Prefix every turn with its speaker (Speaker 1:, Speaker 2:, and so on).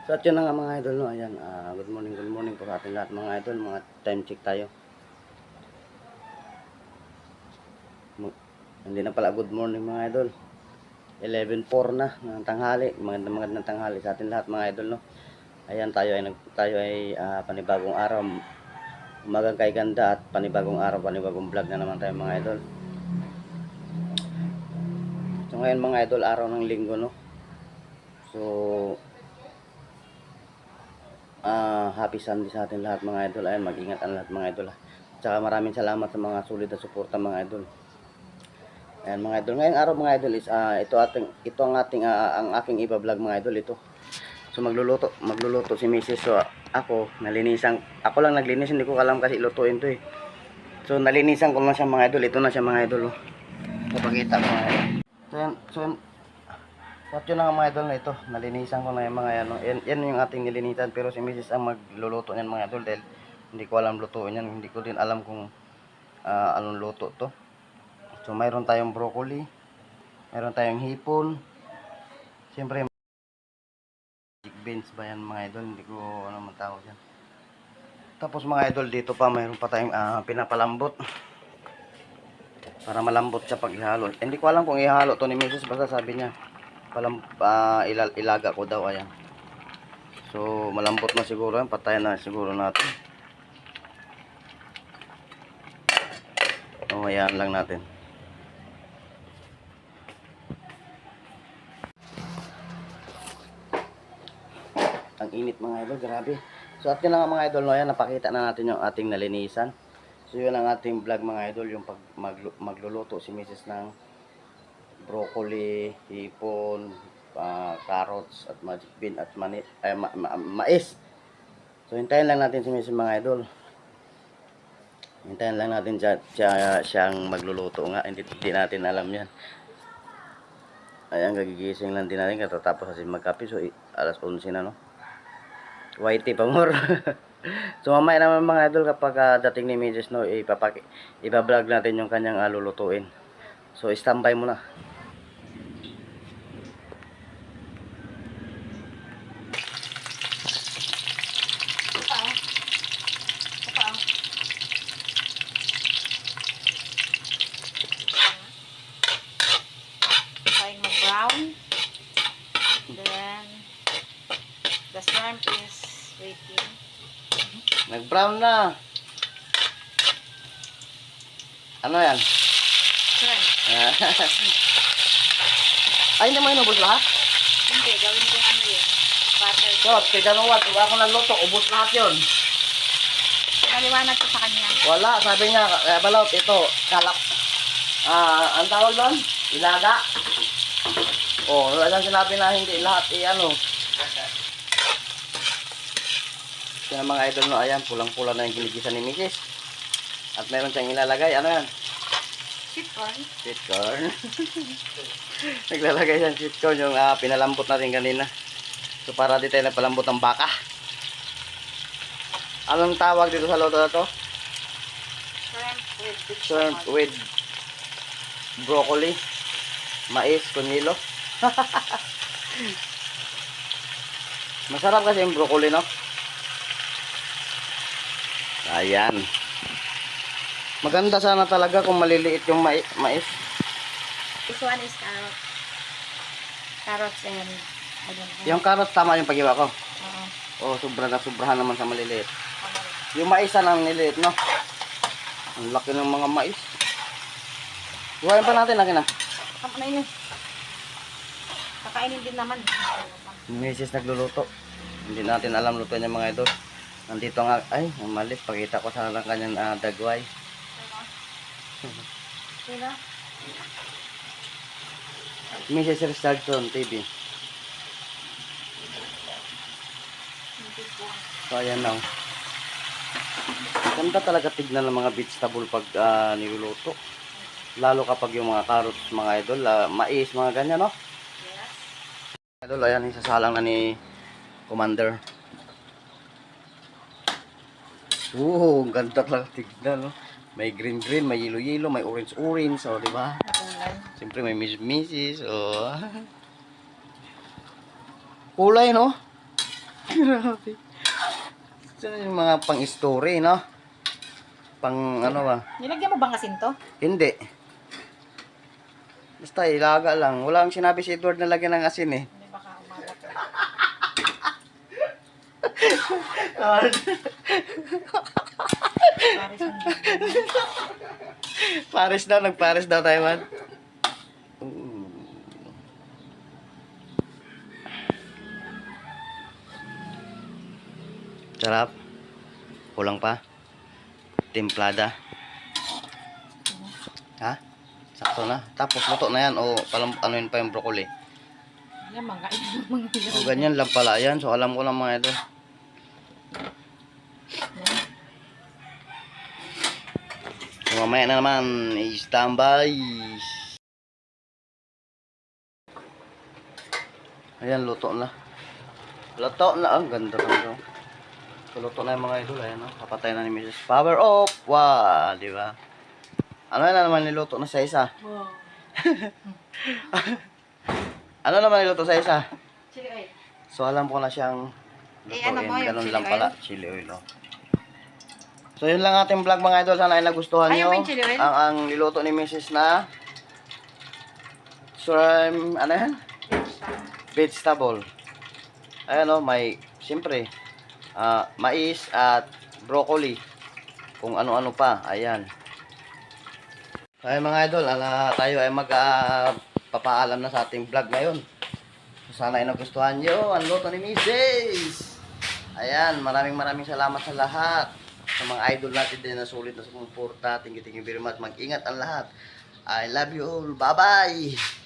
Speaker 1: So at yun na nga mga idol, no? Ayan, good morning po sa ating lahat mga idol. Mga time check tayo. Hindi na pala good morning mga idol. 11:04 na ng tanghali. Magandang tanghali sa ating lahat mga idol, no? Ayan, tayo ay panibagong araw. Umagang kay ganda at panibagong araw, panibagong vlog na naman tayo mga idol. So ngayon mga idol, araw ng linggo, no? So happy Sunday sa atin lahat mga idol. Ayan, mag-ingat ang lahat mga idol. Tsaka maraming salamat sa mga sulit na suporta mga idol. Ayan mga idol, ngayong araw mga idol is ito ang aking iba-vlog mga idol ito. So magluluto si Mrs. So ako lang naglinis, hindi ko alam kasi lutuin to eh. So nalinisan ko na siya mga idol. Ito na siya mga idol. Oh. Papakita ko mga idol. So yun na nga mga idol na ito. Nalinisan ko na yung mga yan. Yan yung ating nilinisan. Pero si Mrs. ang magluluto niyan mga idol. Dahil hindi ko alam lutuin yan. Hindi ko din alam kung anong luto to. So mayroon tayong broccoli. Mayroon tayong hipon. Siyempre magic beans ba yan mga idol. Hindi ko ano man tawag yan. Tapos mga idol dito pa mayroon pa tayong pinapalambot. Para malambot siya pag ihalo. Hindi ko alam kung ihalo to ni Mrs. Basta sabi niya ilaga ko daw, ayan. So malambot na siguro yan, patayin na siguro natin. O ayan lang natin. Ang init mga idol, grabe. So at yun lang mga idol, no, ayan, napakita na natin yung ating nalinisan. So yun ang ating vlog mga idol, yung magluluto si Mrs. ng broccoli, hipon, carrots at magic bean at mais. So hintayin lang natin si Mrs. mga idol. Hintayin lang natin siyang magluluto nga. Hindi natin alam yan. Ayan, gagigising lang din natin katatapos kasi magkape. So alas 11 na, no? Whitey pa more. So mamaya naman mga idol kapag dating ni Mrs. no, iba-vlog natin yung kanyang lulutuin. So standby muna.
Speaker 2: Brown. Then the shrimp is waiting.
Speaker 1: Nag-brown na. Ano yan?
Speaker 2: Shrimp.
Speaker 1: Ay, hindi mo inubos lahat?
Speaker 2: Hindi, gawin ko ano yun. Butter.
Speaker 1: So, tiganuwat. Kung ako nagluto, ubos lahat yun.
Speaker 2: Naliwanag ko sa kanya.
Speaker 1: Wala, sabi niya, balot, ito, kalap. Ang tawag doon? Ilaga. Oh, wala sinabi na hindi lahat ano. Kaya mga idol, no, ayan, pulang-pula na yung ginigisan ni Mrs. At meron siyang ilalagay, ano yan?
Speaker 2: Sweet corn.
Speaker 1: Sweet corn. Naglalagay siyang sweet corn, yung pinalambot natin kanina. So para di tayo nagpalambot ng baka. Anong tawag dito sa luto na to? Shrimp with broccoli, mais, kunyilo. Masarap kasi yung broccoli, no? Ayan. Maganda sana talaga kung maliliit yung mais.
Speaker 2: This one is carrot. Carrots and
Speaker 1: Yung carrots tama yung pag-iwa ko.
Speaker 2: Oo.
Speaker 1: Oh, sobrahan naman sa maliliit. Yung mais ang niliit, no? Ang laki ng mga mais. Iwain pa natin, laki na.
Speaker 2: Tama na yun. Kakainin din naman.
Speaker 1: Mrs. nagluluto. Hindi natin alam luto niya mga idol. Nandito nga, ay, mali. Pakita ko sana lang kanyang dagway.
Speaker 2: Sino?
Speaker 1: Mrs. Richardson TV. So ayan na. Ganda talaga tignan ng mga vegetable pag niluluto. Lalo kapag yung mga carrots mga idol, mais, mga ganyan, no?
Speaker 2: Yes.
Speaker 1: Idol, ayan, isasalang na ni Commander. Ganda talaga tignan, no? May green, may yellow, may orange, so, di ba? Siyempre may Mrs. Oh. Kulay, no?
Speaker 2: Grabe.
Speaker 1: Ito yung mga pang-story, no? Pang ano ba?
Speaker 2: Nilagyan mo bang asin to?
Speaker 1: Hindi. Basta ilaga lang. Wala akong sinabi si Edward na lagyan ng asin eh.
Speaker 2: Hindi baka umalat. Paris ang
Speaker 1: Paris daw, nag-Paris daw tayo, man. Sarap. Kulang pa. Templada. Ha? Sakto na. Tapos luto na yan. O palang ano yun pa yung broccoli.
Speaker 2: Yan, mga ilaw.
Speaker 1: O ganyan lang pala yan. So alam ko lang mga ito. So mamaya na naman. I-standby. Ayan, luto na. Luto na. Ang ganda na. So luto na yung mga idol. Ayan, no? Kapatay na ni Mrs. Power off. Wow, di ba? Ano na naman niluto na sa isa?
Speaker 2: Wow.
Speaker 1: Ano naman niluto sa isa?
Speaker 2: Chili oil.
Speaker 1: So alam ko na siyang lutuin.
Speaker 2: Ano mo, yung
Speaker 1: Ganun
Speaker 2: chili
Speaker 1: lang
Speaker 2: oil?
Speaker 1: pala. Chili oil. Oh. So yun lang ating vlog mga idol. Sana ay nagustuhan
Speaker 2: Ayaw
Speaker 1: nyo.
Speaker 2: mo yung chili oil?
Speaker 1: Ang niluto ni Mrs. na ano yan? Vegetable. Ayan o, may siyempre mais at broccoli. Kung ano-ano pa. Ayan. Kaya mga idol, tayo ay papaalam na sa ating vlog ngayon. So, sana ay nagustuhan nyo ang luto ni Mrs. Ayan, maraming salamat sa lahat. Sa mga idol natin din na sulit na sumuporta. Thank you very much. Mag-ingat ang lahat. I love you all. Bye-bye.